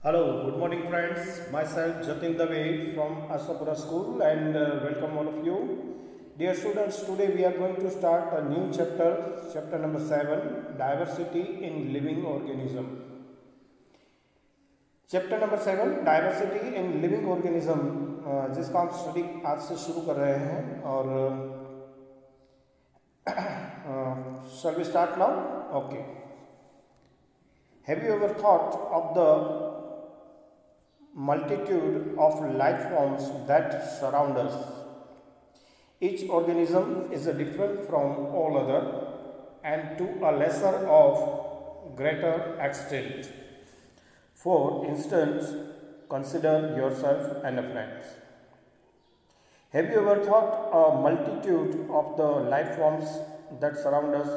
Hello, good morning friends. Myself Jatin Dave from Asapura School and welcome all of you. Dear students, today we are going to start a new chapter number 7, Diversity in Living Organism. Chapter number 7 diversity in living organism जिसका हम study आज से शुरू कर रहे हैं और shall we start now? Okay. Have you ever thought of the multitude of life forms that surround us? Each organism is different from all other and to a lesser of greater extent. For instance, consider yourself and a friend. Have you ever thought a multitude of the life forms that surround us?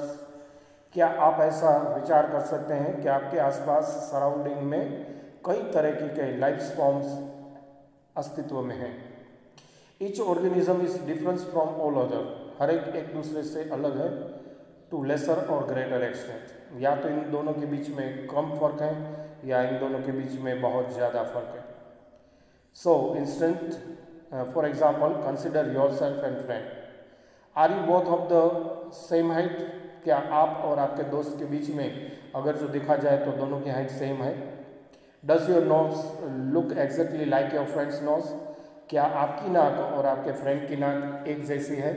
क्या आप ऐसा विचार कर सकते हैं कि आपके आसपास सराउंडिंग में कई तरह के लाइफ फॉर्म्स अस्तित्व में हैं? Each organism is difference from all other. हर एक दूसरे से अलग है. टू लेसर और ग्रेटर एक्सटेंट. या तो इन दोनों के बीच में कम फर्क है या इन दोनों के बीच में बहुत ज़्यादा फर्क है. So instant for example consider yourself and friend. Are you both of the same height? क्या आप और आपके दोस्त के बीच में अगर जो देखा जाए तो दोनों की हाइट सेम है? Does your nose look exactly like your friend's nose? क्या आपकी नाक और आपके फ्रेंड की नाक एक जैसी है?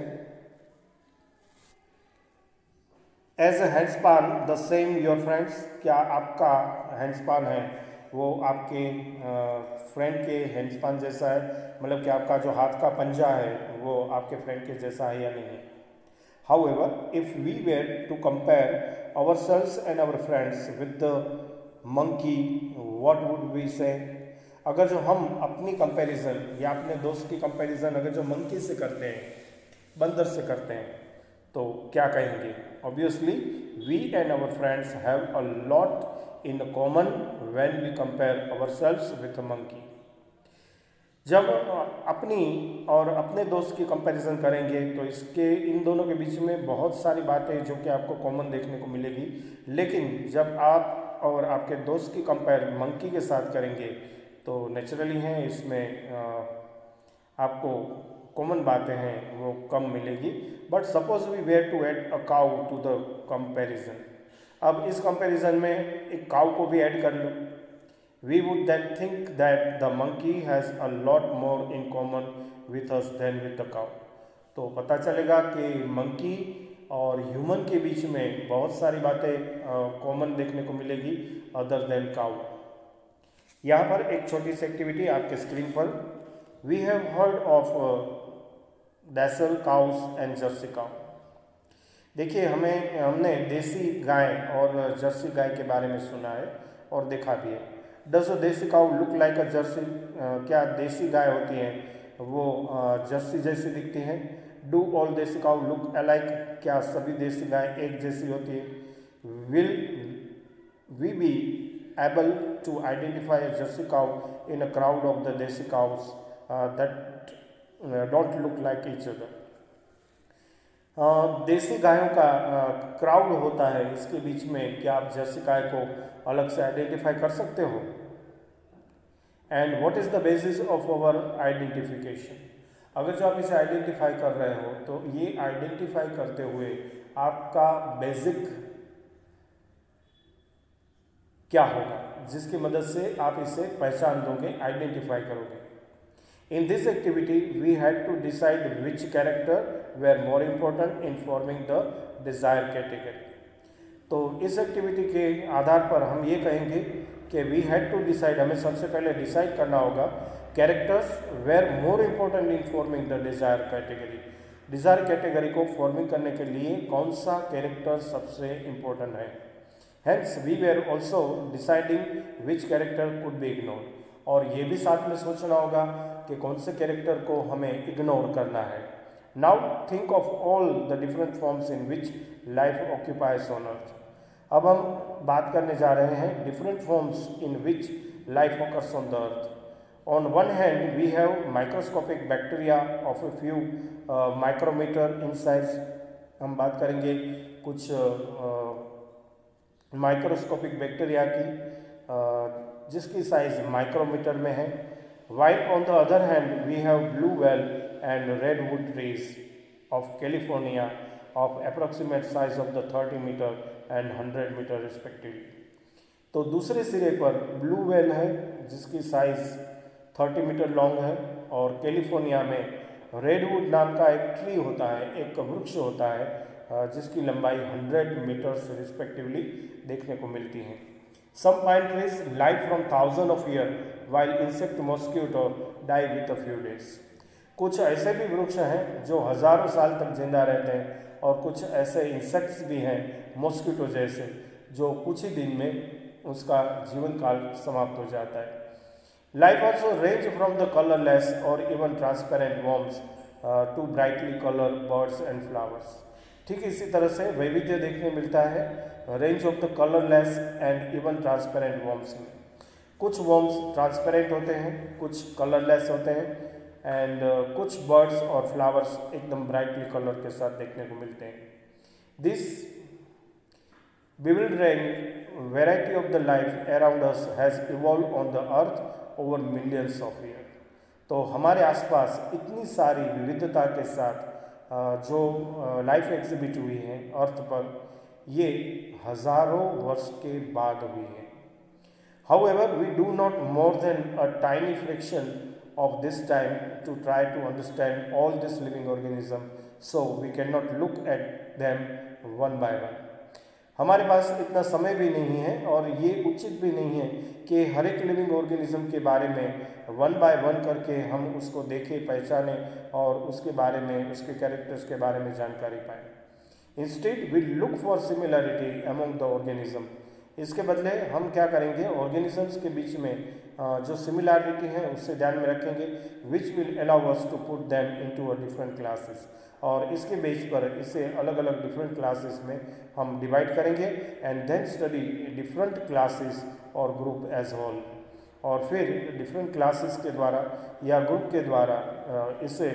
As a handspan the same your friends. क्या आपका हैंडस्पान है वो आपके फ्रेंड के हैंडस्पान जैसा है? मतलब कि आपका जो हाथ का पंजा है वो आपके फ्रेंड के जैसा है या नहीं है? However, if we were to compare ourselves and our friends with the monkey, what would we say? अगर जो हम अपनी कंपैरिजन या अपने दोस्त की कंपैरिजन अगर जो मंकी से करते हैं, बंदर से करते हैं, तो क्या कहेंगे? Obviously, we and our friends have a lot in common when we compare ourselves with a monkey. जब अपनी और अपने दोस्त की कंपैरिजन करेंगे तो इन दोनों के बीच में बहुत सारी बातें जो कि आपको कॉमन देखने को मिलेगी. लेकिन जब आप और आपके दोस्त की कंपेयर मंकी के साथ करेंगे तो नेचुरली हैं इसमें आपको कॉमन बातें हैं वो कम मिलेगी. But suppose we were to add a cow to the comparison. अब इस कंपैरिजन में एक काउ को भी ऐड कर लो. We would then think that the monkey has a lot more in common with us than with the cow. तो पता चलेगा कि मंकी और ह्यूमन के बीच में बहुत सारी बातें कॉमन देखने को मिलेगी अदर देन काउ. यहाँ पर एक छोटी सी एक्टिविटी आपके स्क्रीन पर. We have heard of desi cows and Jersey cow. देखिए हमने देसी गाय और जर्सी गाय के बारे में सुना है और देखा भी है. डज अ देसी काउ लुक लाइक अ जर्सी? क्या देसी गाय होती हैं वो जर्सी जैसी दिखती हैं? Do all desi cow look alike? क्या सभी देसी गाय एक जैसी होती है? Will we be able to identify a Jersey cow in a crowd of the desi cows that don't look like each other? देसी गायों का क्राउड होता है, इसके बीच में क्या आप जर्सी गाय को अलग से आइडेंटिफाई कर सकते हो? And what is the basis of our identification? अगर जो आप इसे आइडेंटिफाई कर रहे हो तो ये आइडेंटिफाई करते हुए आपका बेसिक क्या होगा जिसकी मदद से आप इसे पहचान दोगे, आइडेंटिफाई करोगे? In this activity, we had to decide which character were more important in forming the desired category. तो इस एक्टिविटी के आधार पर हम ये कहेंगे कि we had to decide, हमें सबसे पहले डिसाइड करना होगा characters were more important in forming the desired category. Desire category को फॉर्मिंग करने के लिए कौन सा कैरेक्टर सबसे इम्पोर्टेंट है? Hence, we were also deciding which character could be ignored. और ये भी साथ में सोचना होगा कि कौन से कैरेक्टर को हमें इग्नोर करना है. Now think of all the different forms in which life occupies on earth. अब हम बात करने जा रहे हैं different forms in which life occurs on the earth. On one hand we have microscopic bacteria of a few micrometer in size. हम बात करेंगे कुछ माइक्रोस्कोपिक बैक्टीरिया की जिसकी साइज माइक्रोमीटर में है। While on the other hand we have blue whale and redwood trees of California of approximate size of the 30 metre and 100 metre respectively. तो दूसरे सिरे पर ब्लू वेल है जिसकी साइज 30 मीटर लॉन्ग है, और कैलिफोर्निया में रेडवुड नाम का एक ट्री होता है, एक वृक्ष होता है जिसकी लंबाई 100 मीटर्स रिस्पेक्टिवली देखने को मिलती है। Some pine trees live from 1000 of year while insect mosquito die with a few days. कुछ ऐसे भी वृक्ष हैं जो हज़ारों साल तक जिंदा रहते हैं, और कुछ ऐसे इंसेक्ट्स भी हैं मॉस्किटो जैसे जो कुछ ही दिन में उसका जीवन काल समाप्त हो जाता है। Life also range from the colourless और even transparent worms to brightly colour birds and flowers. ठीक इसी तरह से वैविध्य देखने मिलता है range of the colourless and even transparent worms में। कुछ वॉर्म्स ट्रांसपेरेंट होते हैं, कुछ कलरलेस होते हैं, एंड कुछ बर्ड्स और फ्लावर्स एकदम ब्राइटली कलर के साथ देखने को मिलते हैं। This bewildering variety of the life around us has evolved on the earth over millions of years। तो हमारे आसपास इतनी सारी विविधता के साथ जो लाइफ एग्जिबिट हुई है अर्थ पर, ये हजारों वर्ष के बाद हुई है। However, we do not more than a tiny fraction of this time to try to understand all these living organisms, so we cannot look at them one by one। हमारे पास इतना समय भी नहीं है और ये उचित भी नहीं है कि हर एक लिविंग ऑर्गेनिज्म के बारे में वन बाय वन करके हम उसको देखें, पहचानें और उसके बारे में, उसके कैरेक्टर्स के बारे में जानकारी पाएँ। Instead we look for similarity among the organism. इसके बदले हम क्या करेंगे, ऑर्गेनिजम्स के बीच में जो सिमिलरिटी है उससे ध्यान में रखेंगे, which will allow us to put them into a different classes. और इसके बेस पर इसे अलग अलग डिफरेंट क्लासेस में हम डिवाइड करेंगे, and then study different classes और ग्रुप एज होल। और फिर डिफरेंट क्लासेस के द्वारा या ग्रुप के द्वारा इसे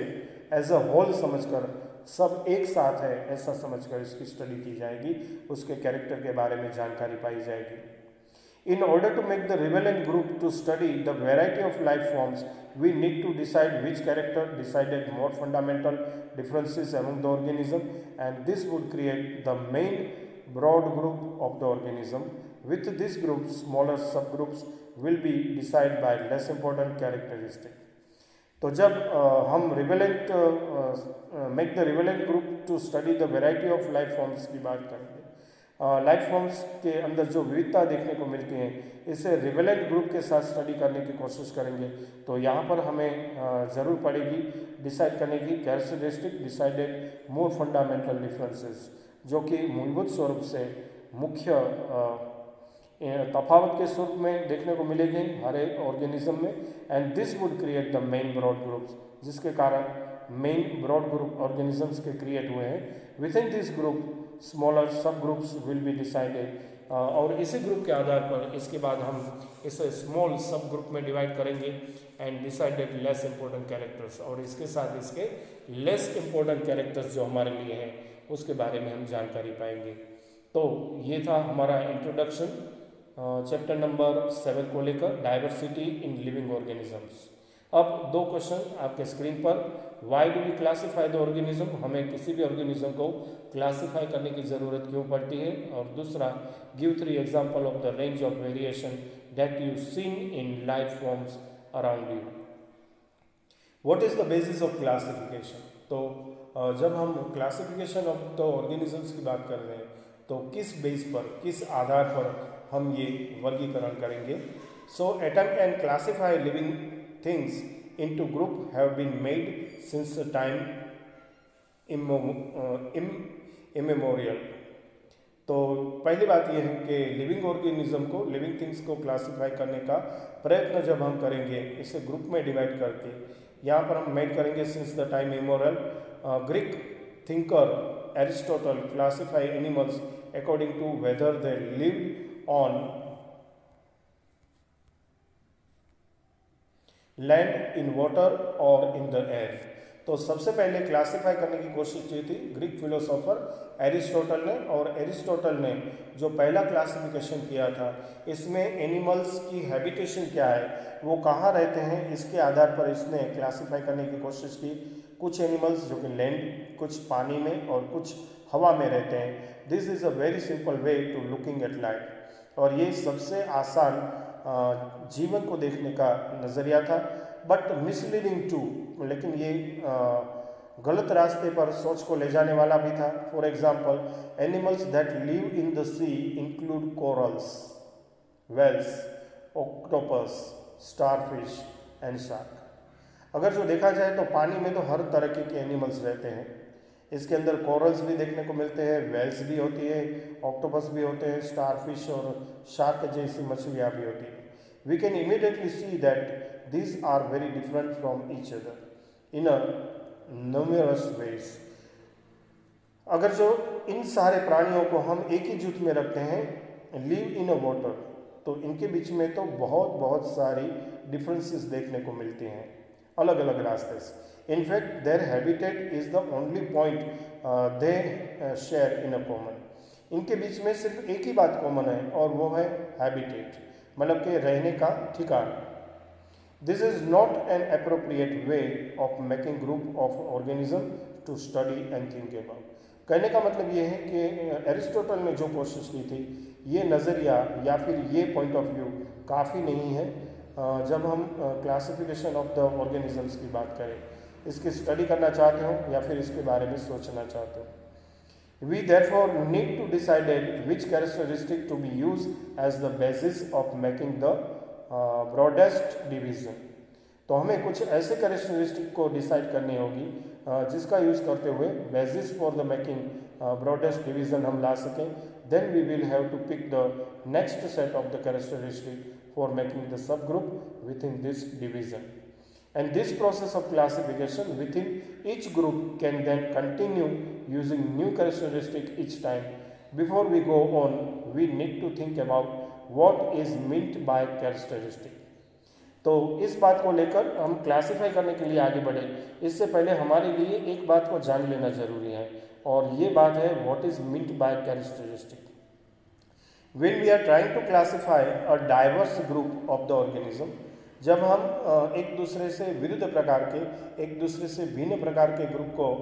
एज अ होल समझकर, सब एक साथ है ऐसा समझकर इसकी स्टडी की जाएगी, उसके कैरेक्टर के बारे में जानकारी पाई जाएगी। In order to make the relevant group to study the variety of life forms, we need to decide which character decided more fundamental differences among the organism, and this would create the main broad group of the organism. With this group, smaller subgroups will be decided by less important characteristics। तो जब हम relevant make the relevant group to study the variety of life forms की बात करेंगे, life forms के अंदर जो विविधता देखने को मिलती है इसे रिवेलेंट ग्रुप के साथ स्टडी करने की कोशिश करेंगे, तो यहाँ पर हमें ज़रूर पड़ेगी डिसाइड करने की कैरेक्टरिस्टिक डिसाइडेड मोर फंडामेंटल डिफरेंसेस, जो कि मूलभूत स्वरूप से मुख्य तफावत के स्वरूप में देखने को मिलेंगे हर एक ऑर्गेनिज्म में, and this would create the main broad groups, जिसके कारण मेन ब्रॉड ग्रुप ऑर्गेनिजम्स के क्रिएट हुए हैं। Within this group smaller sub groups will be decided, और इसी ग्रुप के आधार पर इसके बाद हम इसे स्मॉल सब ग्रुप में डिवाइड करेंगे and decided less important characters, और इसके साथ इसके लेस इंपॉर्टेंट कैरेक्टर्स जो हमारे लिए हैं उसके बारे में हम जानकारी पाएंगे। तो ये था हमारा इंट्रोडक्शन चैप्टर नंबर 7 को लेकर, डाइवर्सिटी इन लिविंग ऑर्गेनिजम्स। अब दो क्वेश्चन आपके स्क्रीन पर, why do we classify the organism, हमें किसी भी ऑर्गेनिज्म को क्लासीफाई करने की ज़रूरत क्यों पड़ती है, और दूसरा give 3 example of the range of variation that you seen in life forms around you. What is the basis of classification. तो जब हम क्लासिफिकेशन ऑफ द ऑर्गेनिजम्स की बात कर रहे हैं तो किस बेस पर, किस आधार पर हम ये वर्गीकरण करेंगे। So atom can classify living things into group have been made since the time immemorial। तो पहली बात यह है कि लिविंग ऑर्गेनिज्म को, लिविंग थिंग्स को क्लासीफाई करने का प्रयत्न जब हम करेंगे इसे ग्रुप में डिवाइड करके, यहाँ पर हम मेड करेंगे since the time immemorial. Greek thinker Aristotle classify animals according to whether they lived on land, in water और इन द एयर। तो सबसे पहले क्लासिफाई करने की कोशिश की थी ग्रीक फिलोसोफर एरिस्टोटल ने, और एरिस्टोटल ने जो पहला क्लासिफिकेशन किया था इसमें एनिमल्स की हैबिटेशन क्या है, वो कहाँ रहते हैं, इसके आधार पर इसने क्लासिफाई करने की कोशिश की। कुछ एनिमल्स जो कि लैंड, कुछ पानी में और कुछ हवा में रहते हैं। This is a very simple way to looking at life, और ये सबसे आसान जीवन को देखने का नज़रिया था, बट मिसलीडिंग टू, लेकिन ये गलत रास्ते पर सोच को ले जाने वाला भी था। For example, animals that live in the sea include corals, whales, octopus, starfish and shark. अगर जो देखा जाए तो पानी में तो हर तरह के एनिमल्स रहते हैं। इसके अंदर कोरल्स भी देखने को मिलते हैं, वेल्स भी होती है, ऑक्टोपस भी होते हैं, स्टारफिश और शार्क जैसी मछलियाँ भी होती हैं। We can immediately see that these are very different from each other in a numerous ways। अगर जो इन सारे प्राणियों को हम एक ही जुट में रखते हैं, लिव इन अ वाटर, तो इनके बीच में तो बहुत सारी डिफरेंसेस देखने को मिलती हैं अलग अलग रास्ते से। In fact their habitat is the only point they share in a common. इनके बीच में सिर्फ एक ही बात कॉमन है और वो है हैबिटेट, मतलब कि रहने का ठिकाना। This is not an appropriate way of making group of organism to study and think about। कहने का मतलब ये है कि एरिस्टोटल ने जो कोशिश की थी, ये नज़रिया या फिर ये पॉइंट ऑफ व्यू काफ़ी नहीं है जब हम क्लासिफिकेशन ऑफ द ऑर्गेनिजम्स की बात करें, इसकी स्टडी करना चाहते हो या फिर इसके बारे में सोचना चाहते हो। We therefore need to decide which characteristic to be used as the basis of making the broadest division. तो हमें कुछ ऐसे कैरेक्टरिस्टिक को डिसाइड करनी होगी जिसका यूज़ करते हुए basis for the making broadest division हम ला सकें। Then we will have to pick the next set of the characteristic for making the sub group within this division. And this process of classification within each group can then continue using new characteristic each time. Before we go on, we need to think about What is meant by characteristic। तो इस बात को लेकर हम classify करने के लिए आगे बढ़े, इससे पहले हमारे लिए एक बात को जान लेना जरूरी है, और ये बात है what is meant by characteristic। When we are trying to classify a diverse group of the organism, जब हम एक दूसरे से विरुद्ध प्रकार के, एक दूसरे से भिन्न प्रकार के ग्रुप को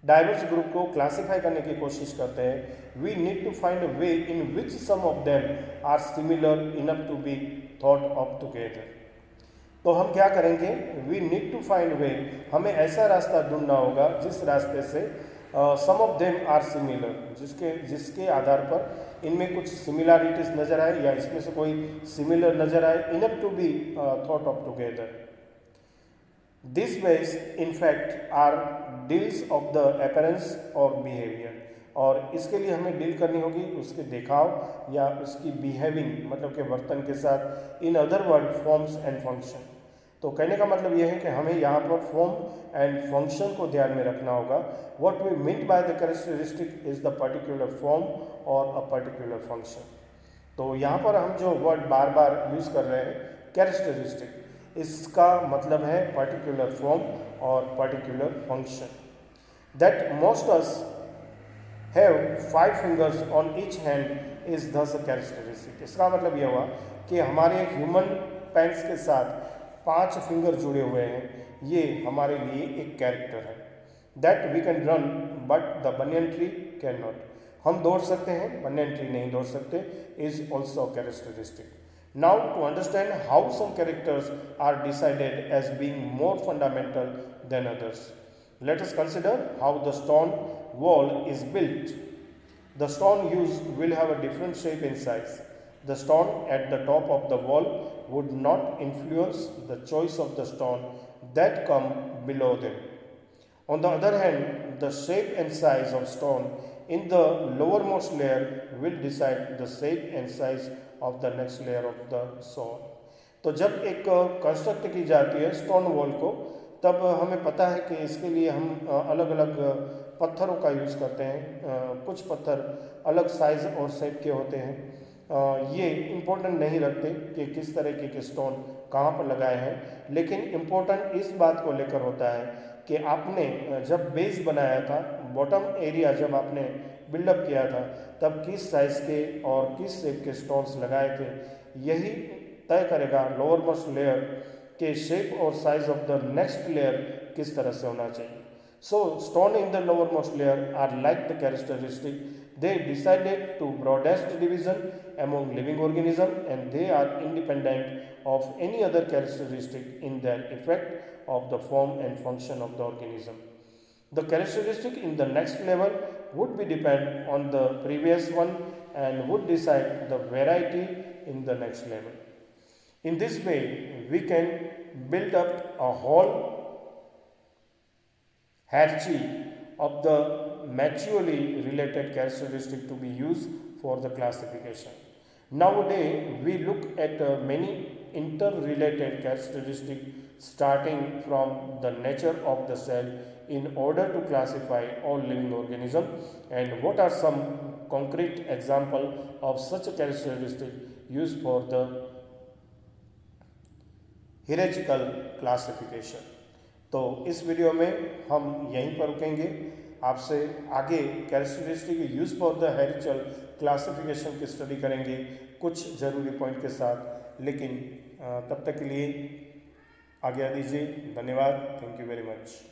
डाइवर्स ग्रुप को क्लासिफाई करने की कोशिश करते हैं, we need to find a way in which some of them are similar enough to be thought of together. तो हम क्या करेंगे, we need to find way, हमें ऐसा रास्ता ढूंढना होगा जिस रास्ते से some of them are similar, जिसके आधार पर इनमें कुछ सिमिलैरिटीज नजर आए या इसमें से कोई सिमिलर नजर आए, enough to be thought of together. These ways in fact are deals of the appearance or behavior, और इसके लिए हमें डील करनी होगी उसके दिखाव या उसकी बिहेविंग, मतलब के वर्तन के साथ। In other word forms and function. तो कहने का मतलब यह है कि हमें यहाँ पर फॉर्म एंड फंक्शन को ध्यान में रखना होगा। What we mean by the characteristic is the particular form और अ पर्टिकुलर फंक्शन। तो यहाँ पर हम जो वर्ड बार बार यूज कर रहे हैं कैरेक्टरिस्टिक, इसका मतलब है पर्टिकुलर फॉर्म और particular function. That most us have 5 fingers on each hand is दस अ कैरेक्टरिस्टिक। इसका मतलब यह हुआ कि हमारे ह्यूमन पैंस के साथ 5 फिंगर जुड़े हुए हैं, ये हमारे लिए एक कैरेक्टर है। That we can run but the banyan tree can not. हम दौड़ सकते हैं, बनियन ट्री नहीं दौड़ सकते, is also characteristic. Now to understand how some characters are decided as being more fundamental than others, let us consider how the stone wall is built. The stone used will have a different shape and size. The stone at the top of the wall would not influence the choice of the stone that come below them. On the other hand, the shape and size of stone in the lowermost layer will decide the shape and size of the next layer of the soil। तो जब एक construct की जाती है stone wall को, तब हमें पता है कि इसके लिए हम अलग अलग पत्थरों का यूज़ करते हैं। कुछ पत्थर अलग साइज़ और शेप के होते हैं, ये इम्पोर्टेंट नहीं रखते कि किस तरीके के स्टोन कहाँ पर लगाए हैं, लेकिन इम्पोर्टेंट इस बात को लेकर होता है कि आपने जब बेस बनाया था, बॉटम एरिया जब आपने बिल्डअप किया था, तब किस साइज़ के और किस शेप के स्टोन्स लगाए थे, यही तय करेगा लोअर मोस्ट लेयर के शेप और size of the next layer किस तरह से होना चाहिए. So stone in the lowermost layer are like the characteristic. They decided to broadest division among living organism, and they are independent of any other characteristic in their effect of the form and function of the organism. The characteristic in the next level would be depend on the previous one and would decide the variety in the next level. In this way, we can build up a whole hierarchy of the mutually related characteristic to be used for the classification. Nowadays, we look at many interrelated characteristics starting from the nature of the cell in order to classify all living organisms, and what are some concrete examples of such a characteristic used for the hierarchical classification. तो इस video में हम यहीं पर रुकेंगे. आपसे आगे characteristic use for the hierarchical classification की स्टडी करेंगे कुछ ज़रूरी पॉइंट के साथ. लेकिन तब तक के लिए आज्ञा दीजिए. धन्यवाद. Thank you very much.